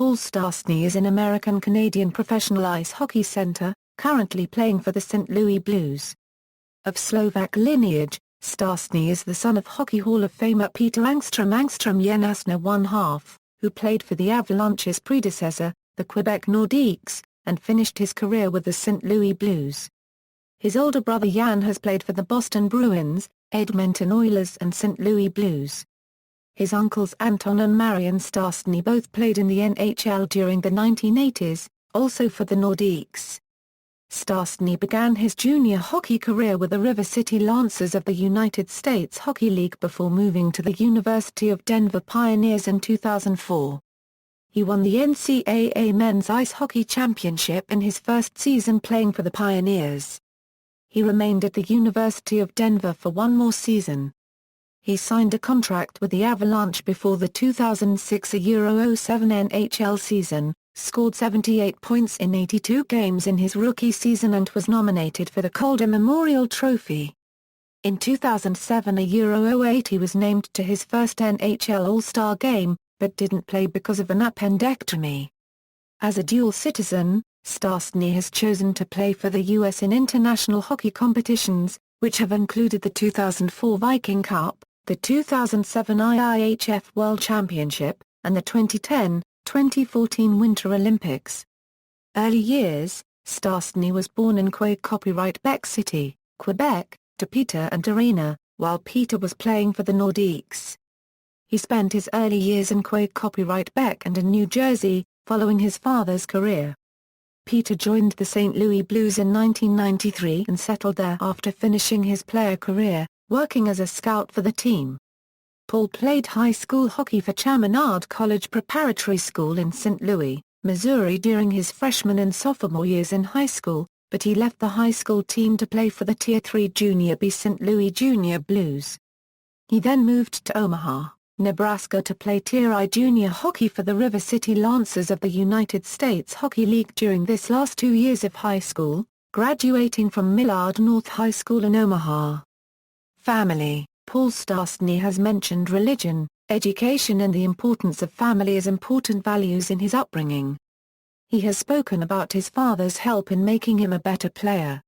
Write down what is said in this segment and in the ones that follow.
Paul Stastny is an American-Canadian professional ice hockey center, currently playing for the St. Louis Blues. Of Slovak lineage, Šťastný is the son of Hockey Hall of Famer Peter Angstrom Šťastný one-half, who played for the Avalanche's predecessor, the Quebec Nordiques, and finished his career with the St. Louis Blues. His older brother Jan has played for the Boston Bruins, Edmonton Oilers and St. Louis Blues. His uncles Anton and Marian Stastny both played in the NHL during the 1980s, also for the Nordiques. Šťastný began his junior hockey career with the River City Lancers of the United States Hockey League before moving to the University of Denver Pioneers in 2004. He won the NCAA Men's Ice Hockey Championship in his first season playing for the Pioneers. He remained at the University of Denver for one more season. He signed a contract with the Avalanche before the 2006-07 NHL season, scored 78 points in 82 games in his rookie season and was nominated for the Calder Memorial Trophy. In 2007-08 he was named to his first NHL All-Star Game, but didn't play because of an appendectomy. As a dual citizen, Šťastný has chosen to play for the U.S. in international hockey competitions, which have included the 2004 Viking Cup, the 2007 IIHF World Championship, and the 2010-2014 Winter Olympics. Early years, Šťastný was born in Quebec City, Quebec, to Peter and Irina, while Peter was playing for the Nordiques. He spent his early years in Quebec and in New Jersey, following his father's career. Peter joined the St. Louis Blues in 1993 and settled there after finishing his player career, working as a scout for the team. Paul played high school hockey for Chaminade College Preparatory School in St. Louis, Missouri during his freshman and sophomore years in high school, but he left the high school team to play for the Tier 3 Junior B St. Louis Junior Blues. He then moved to Omaha, Nebraska to play Tier I junior hockey for the River City Lancers of the United States Hockey League during his last 2 years of high school, graduating from Millard North High School in Omaha. Family. Paul Stastny has mentioned religion, education and the importance of family as important values in his upbringing. He has spoken about his father's help in making him a better player.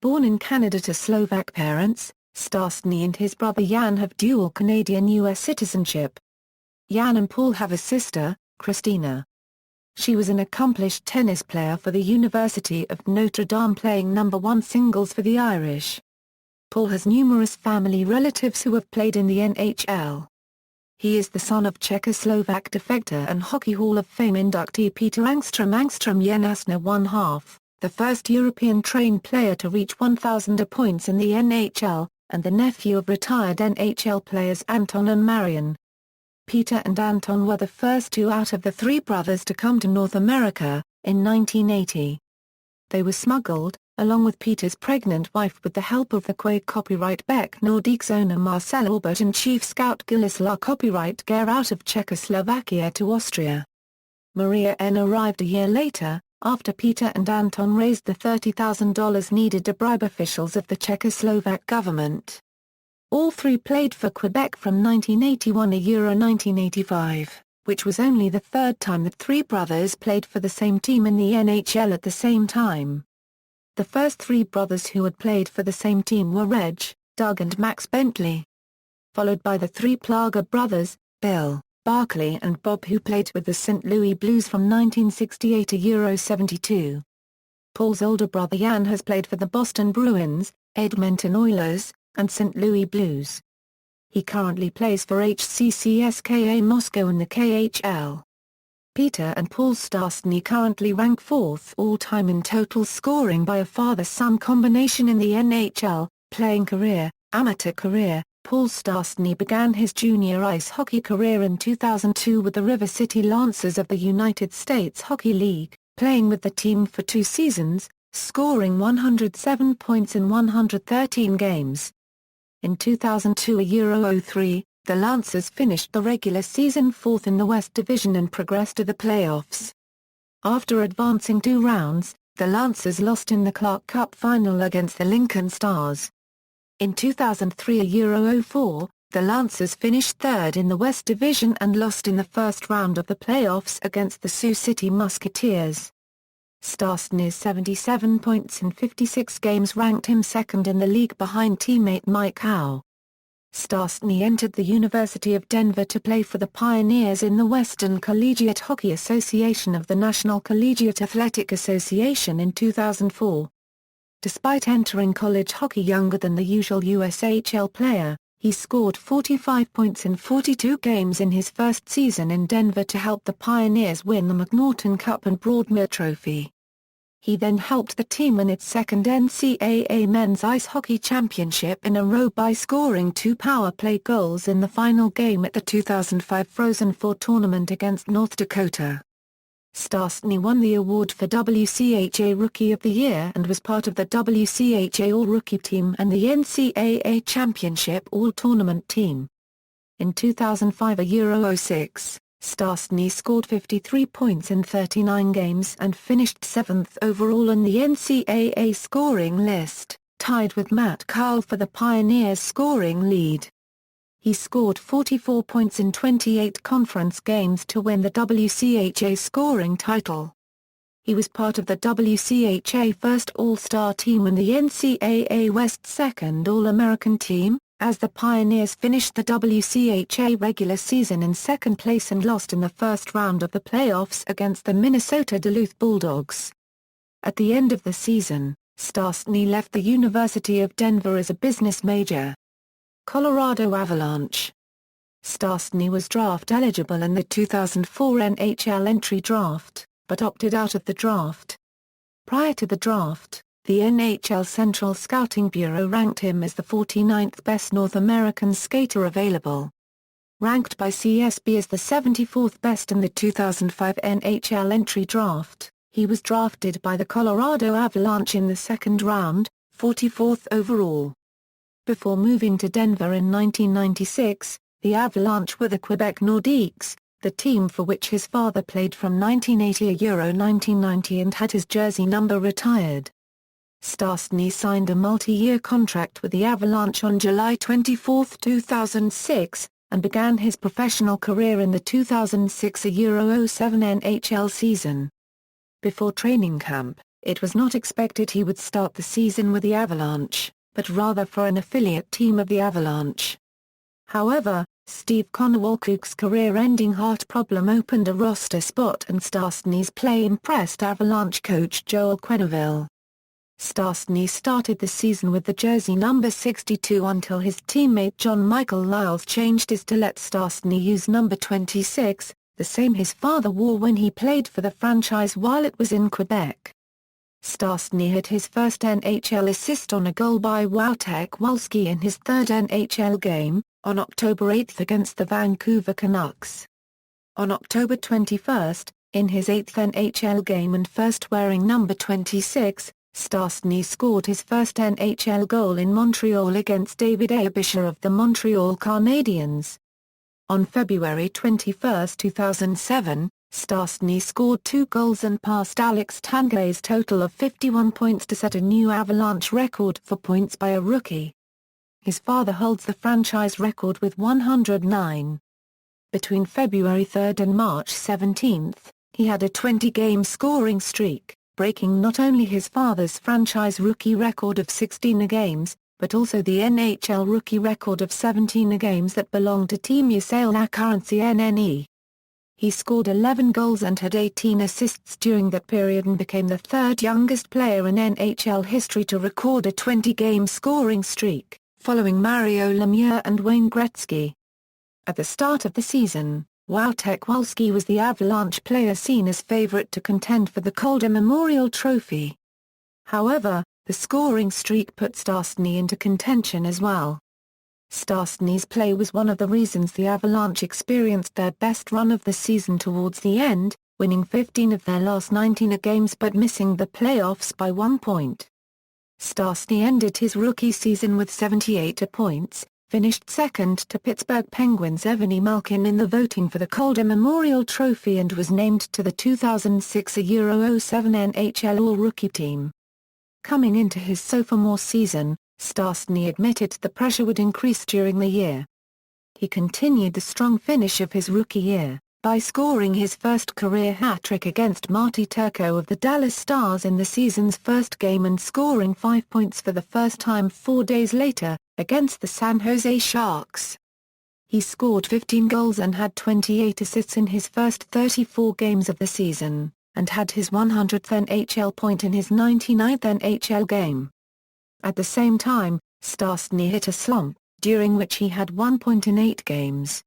Born in Canada to Slovak parents, Šťastný and his brother Jan have dual Canadian-US citizenship. Jan and Paul have a sister, Christina. She was an accomplished tennis player for the University of Notre Dame playing number 1 singles for the Irish. Paul has numerous family relatives who have played in the NHL. He is the son of Czechoslovak defector and Hockey Hall of Fame inductee Peter Angstrom Šťastný one-half, the first European-trained player to reach 1,000 points in the NHL, and the nephew of retired NHL players Anton and Marian. Peter and Anton were the first 2 out of the 3 brothers to come to North America, in 1980. They were smuggled, along with Peter's pregnant wife with the help of the Quebec Nordiques owner Marcel Aubert and chief scout Gilles Lacopierite out of Czechoslovakia to Austria. Maria N. arrived a year later, after Peter and Anton raised the $30,000 needed to bribe officials of the Czechoslovak government. All 3 played for Quebec from 1981 to 1985, which was only the 3rd time that 3 brothers played for the same team in the NHL at the same time. The first 3 brothers who had played for the same team were Reg, Doug and Max Bentley. Followed by the 3 Plaga brothers, Bill, Barkley and Bob who played with the St. Louis Blues from 1968 to 72. Paul's older brother Jan has played for the Boston Bruins, Edmonton Oilers, and St. Louis Blues. He currently plays for HCCSKA Moscow in the KHL. Peter and Paul Šťastný currently rank 4th all-time in total scoring by a father-son combination in the NHL, playing career, amateur career. Paul Šťastný began his junior ice hockey career in 2002 with the River City Lancers of the United States Hockey League, playing with the team for 2 seasons, scoring 107 points in 113 games. In 2002-03, the Lancers finished the regular season 4th in the West Division and progressed to the playoffs. After advancing 2 rounds, the Lancers lost in the Clark Cup final against the Lincoln Stars. In 2003-04, The Lancers finished third in the West Division and lost in the first round of the playoffs against the Sioux City Musketeers. Stastny's 77 points in 56 games ranked him second in the league behind teammate Mike Howe. Stastny entered the University of Denver to play for the Pioneers in the Western Collegiate Hockey Association of the National Collegiate Athletic Association in 2004. Despite entering college hockey younger than the usual USHL player, he scored 45 points in 42 games in his first season in Denver to help the Pioneers win the McNaughton Cup and Broadmoor Trophy. He then helped the team win its second NCAA Men's Ice Hockey Championship in a row by scoring 2 power play goals in the final game at the 2005 Frozen Four tournament against North Dakota. Stastny won the award for WCHA Rookie of the Year and was part of the WCHA All-Rookie team and the NCAA Championship All-Tournament team. In 2005 Euro 06, Stastny scored 53 points in 39 games and finished 7th overall on the NCAA scoring list, tied with Matt Carle for the Pioneers' scoring lead. He scored 44 points in 28 conference games to win the WCHA scoring title. He was part of the WCHA first All-Star team and the NCAA West second All-American team, as the Pioneers finished the WCHA regular season in second place and lost in the first round of the playoffs against the Minnesota Duluth Bulldogs. At the end of the season, Stastny left the University of Denver as a business major. Colorado Avalanche. Stastny was draft eligible in the 2004 NHL entry draft, but opted out of the draft. Prior to the draft, the NHL Central Scouting Bureau ranked him as the 49th best North American skater available. Ranked by CSB as the 74th best in the 2005 NHL entry draft, he was drafted by the Colorado Avalanche in the second round, 44th overall. Before moving to Denver in 1996, the Avalanche were the Quebec Nordiques, the team for which his father played from 1980 to Euro 1990 and had his jersey number retired. Stastny signed a multi-year contract with the Avalanche on July 24, 2006, and began his professional career in the 2006 Euro 07 NHL season. Before training camp, it was not expected he would start the season with the Avalanche, but rather for an affiliate team of the Avalanche. However, Steve Konowalchuk's career-ending heart problem opened a roster spot and Stastny's play impressed Avalanche coach Joel Quenneville. Stastny started the season with the jersey number 62 until his teammate John Michael Lyles changed his to let Stastny use number 26, the same his father wore when he played for the franchise while it was in Quebec. Stastny had his first NHL assist on a goal by Wojtek Wolski in his third NHL game, on October 8 against the Vancouver Canucks. On October 21, in his 8th NHL game and first wearing number 26, Stastny scored his first NHL goal in Montreal against David Abisher of the Montreal Canadiens. On February 21, 2007, Stastny scored 2 goals and passed Alex Tanguay's total of 51 points to set a new Avalanche record for points by a rookie. His father holds the franchise record with 109. Between February 3 and March 17, he had a 20-game scoring streak, breaking not only his father's franchise rookie record of 16 games, but also the NHL rookie record of 17 games that belonged to Team USA La Currency NNE. He scored 11 goals and had 18 assists during that period and became the third youngest player in NHL history to record a 20-game scoring streak, following Mario Lemieux and Wayne Gretzky. At the start of the season, Wojtek Wolski was the Avalanche player seen as favorite to contend for the Calder Memorial Trophy. However, the scoring streak put Stastny into contention as well. Stastny's play was one of the reasons the Avalanche experienced their best run of the season towards the end, winning 15 of their last 19 games but missing the playoffs by 1 point. Stastny ended his rookie season with 78 points, finished second to Pittsburgh Penguins' Evgeny Malkin in the voting for the Calder Memorial Trophy and was named to the 2006 Euro 07 NHL All-Rookie team. Coming into his sophomore season, Stastny admitted the pressure would increase during the year. He continued the strong finish of his rookie year, by scoring his first career hat-trick against Marty Turco of the Dallas Stars in the season's first game and scoring 5 points for the first time 4 days later, against the San Jose Sharks. He scored 15 goals and had 28 assists in his first 34 games of the season, and had his 100th NHL point in his 99th NHL game. At the same time, Stastny hit a slump, during which he had 1 point in 8 games.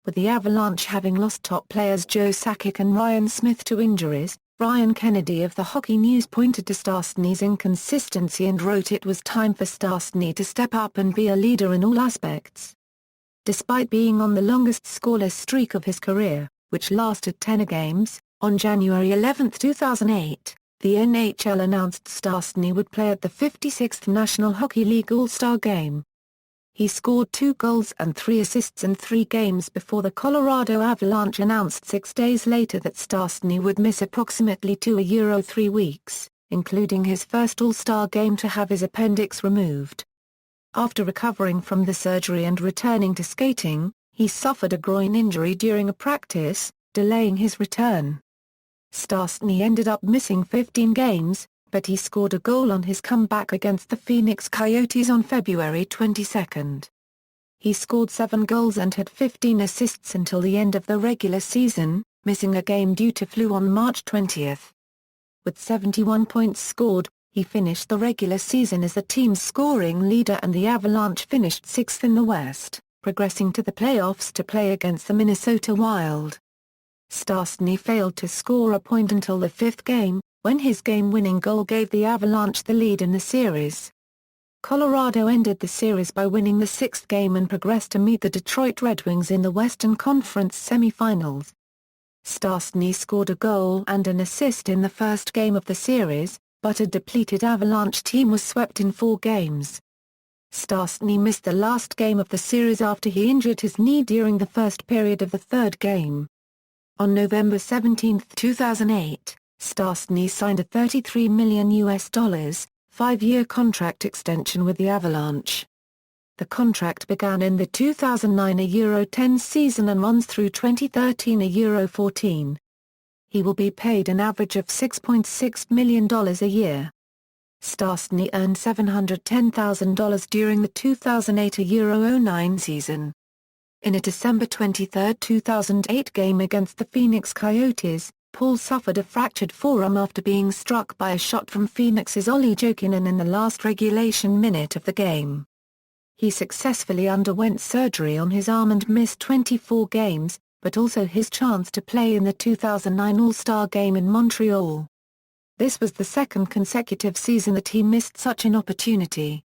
With the Avalanche having lost top players Joe Sakic and Ryan Smith to injuries, Brian Kennedy of the Hockey News pointed to Stastny's inconsistency and wrote it was time for Stastny to step up and be a leader in all aspects. Despite being on the longest scoreless streak of his career, which lasted 10 games, on January 11, 2008, the NHL announced Stastny would play at the 56th National Hockey League All-Star Game. He scored 2 goals and 3 assists in 3 games before the Colorado Avalanche announced 6 days later that Stastny would miss approximately 3 weeks, including his first All-Star Game to have his appendix removed. After recovering from the surgery and returning to skating, he suffered a groin injury during a practice, delaying his return. Stastny ended up missing 15 games, but he scored a goal on his comeback against the Phoenix Coyotes on February 22. He scored 7 goals and had 15 assists until the end of the regular season, missing a game due to flu on March 20. With 71 points scored, he finished the regular season as the team's scoring leader and the Avalanche finished 6th in the West, progressing to the playoffs to play against the Minnesota Wild. Stastny failed to score a point until the 5th game, when his game-winning goal gave the Avalanche the lead in the series. Colorado ended the series by winning the 6th game and progressed to meet the Detroit Red Wings in the Western Conference semifinals. Stastny scored a goal and an assist in the first game of the series, but a depleted Avalanche team was swept in 4 games. Stastny missed the last game of the series after he injured his knee during the first period of the 3rd game. On November 17, 2008, Stastny signed a $33 million 5-year contract extension with the Avalanche. The contract began in the 2009 Euro 10 season and runs through 2013 Euro 14. He will be paid an average of $6.6 million a year. Stastny earned $710,000 during the 2008 Euro 09 season. In a December 23, 2008 game against the Phoenix Coyotes, Paul suffered a fractured forearm after being struck by a shot from Phoenix's Olli Jokinen in the last regulation minute of the game. He successfully underwent surgery on his arm and missed 24 games, but also his chance to play in the 2009 All-Star Game in Montreal. This was the 2nd consecutive season that he missed such an opportunity.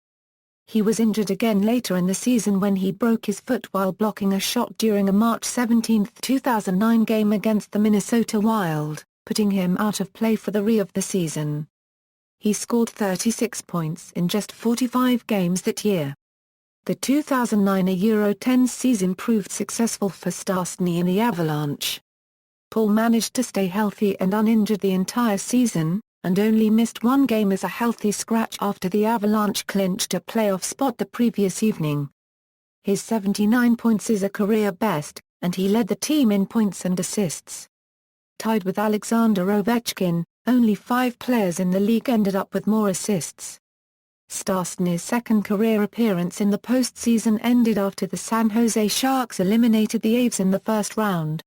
He was injured again later in the season when he broke his foot while blocking a shot during a March 17, 2009 game against the Minnesota Wild, putting him out of play for the rest of the season. He scored 36 points in just 45 games that year. The 2009 Euro 10 season proved successful for Stastny and the Avalanche. Paul managed to stay healthy and uninjured the entire season, and only missed 1 game as a healthy scratch after the Avalanche clinched a playoff spot the previous evening. His 79 points is a career best, and he led the team in points and assists. Tied with Alexander Ovechkin, only 5 players in the league ended up with more assists. Stastny's 2nd career appearance in the postseason ended after the San Jose Sharks eliminated the Avs in the first round.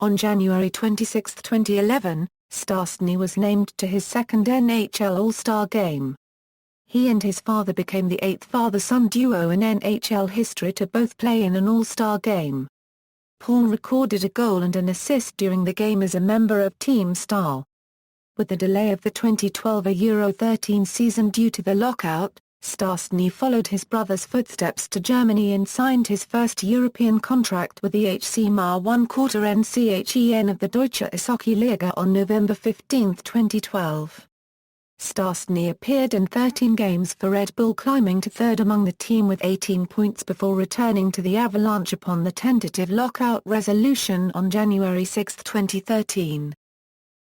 On January 26, 2011, Stastny was named to his 2nd NHL All-Star Game. He and his father became the 8th father-son duo in NHL history to both play in an All-Star Game. Paul recorded a goal and an assist during the game as a member of Team Star. With the delay of the 2012 Euro 13 season due to the lockout, Stastny followed his brother's footsteps to Germany and signed his first European contract with the HC Mar 1/4 NCHEN of the Deutsche Eishockey-Liga on November 15, 2012. Stastny appeared in 13 games for Red Bull, climbing to 3rd among the team with 18 points before returning to the Avalanche upon the tentative lockout resolution on January 6, 2013.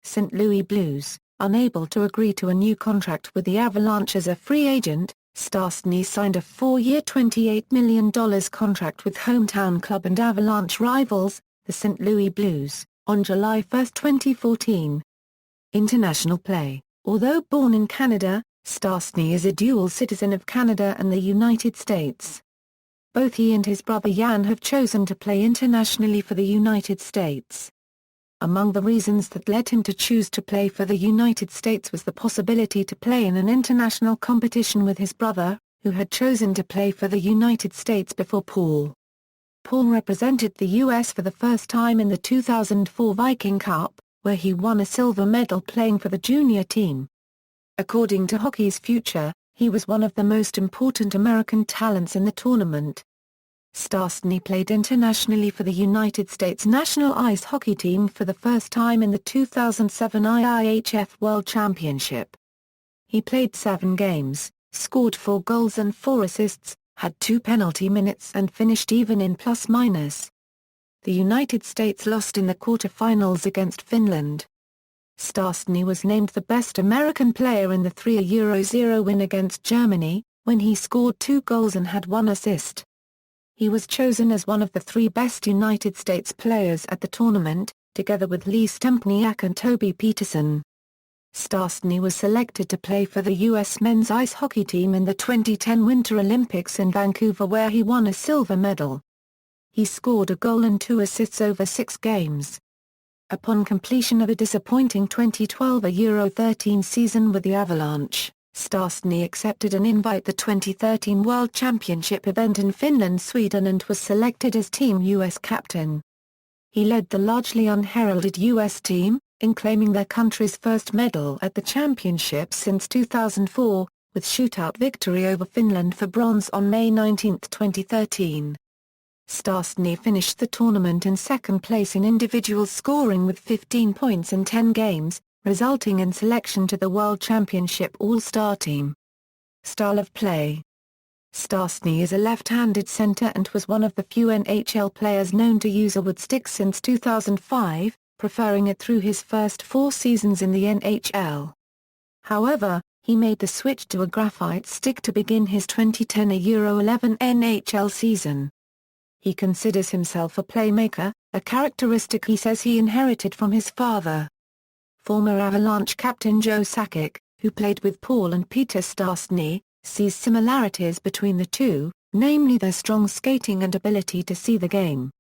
St. Louis Blues, unable to agree to a new contract with the Avalanche as a free agent, Stastny signed a 4-year $28 million contract with hometown club and Avalanche rivals, the St. Louis Blues, on July 1, 2014. International play. Although born in Canada, Stastny is a dual citizen of Canada and the United States. Both he and his brother Jan have chosen to play internationally for the United States. Among the reasons that led him to choose to play for the United States was the possibility to play in an international competition with his brother, who had chosen to play for the United States before Paul. Paul represented the U.S. for the first time in the 2004 Viking Cup, where he won a silver medal playing for the junior team. According to Hockey's Future, he was one of the most important American talents in the tournament. Stastny played internationally for the United States national ice hockey team for the first time in the 2007 IIHF World Championship. He played 7 games, scored 4 goals and 4 assists, had 2 penalty minutes and finished even in plus-minus. The United States lost in the quarter-finals against Finland. Stastny was named the best American player in the 3-0 win against Germany, when he scored 2 goals and had 1 assist. He was chosen as one of the 3 best United States players at the tournament, together with Lee Stempniak and Toby Peterson. Stastny was selected to play for the U.S. men's ice hockey team in the 2010 Winter Olympics in Vancouver, where he won a silver medal. He scored a goal and 2 assists over 6 games. Upon completion of a disappointing 2012 Euro 13 season with the Avalanche, Stastny accepted an invite to the 2013 World Championship event in Finland, Sweden, and was selected as Team US captain. He led the largely unheralded US team, in claiming their country's first medal at the championship since 2004, with shootout victory over Finland for bronze on May 19, 2013. Stastny finished the tournament in second place in individual scoring with 15 points in 10 games, resulting in selection to the World Championship All-Star Team. Style of play. Stastny is a left-handed center and was one of the few NHL players known to use a wood stick since 2005, preferring it through his first 4 seasons in the NHL. However, he made the switch to a graphite stick to begin his 2010 Euro 11 NHL season. He considers himself a playmaker, a characteristic he says he inherited from his father. Former Avalanche captain Joe Sakic, who played with Paul and Peter Stastny, sees similarities between the two, namely their strong skating and ability to see the game.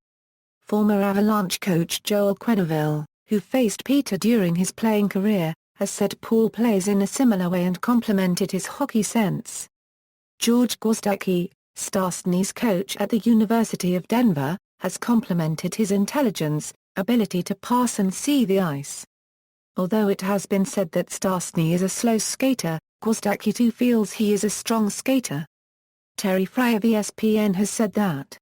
Former Avalanche coach Joel Quenneville, who faced Peter during his playing career, has said Paul plays in a similar way and complimented his hockey sense. George Gwozdecki, Stastny's coach at the University of Denver, has complimented his intelligence, ability to pass and see the ice. Although it has been said that Stastny is a slow skater, Gwozdecki too feels he is a strong skater. Terry Fry of ESPN has said that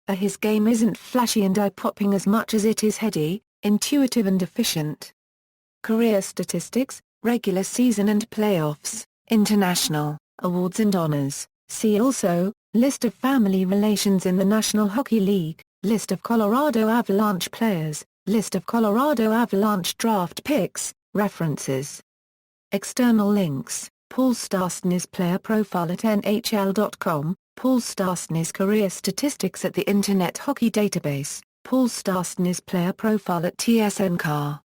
his game isn't flashy and eye-popping as much as it is heady, intuitive and efficient. Career statistics, regular season and playoffs, international, awards and honors. See also, List of family relations in the National Hockey League, List of Colorado Avalanche players, List of Colorado Avalanche draft picks, references. External links, Paul Stastny's player profile at NHL.com, Paul Stastny's career statistics at the Internet Hockey Database, Paul Stastny's player profile at TSN Car.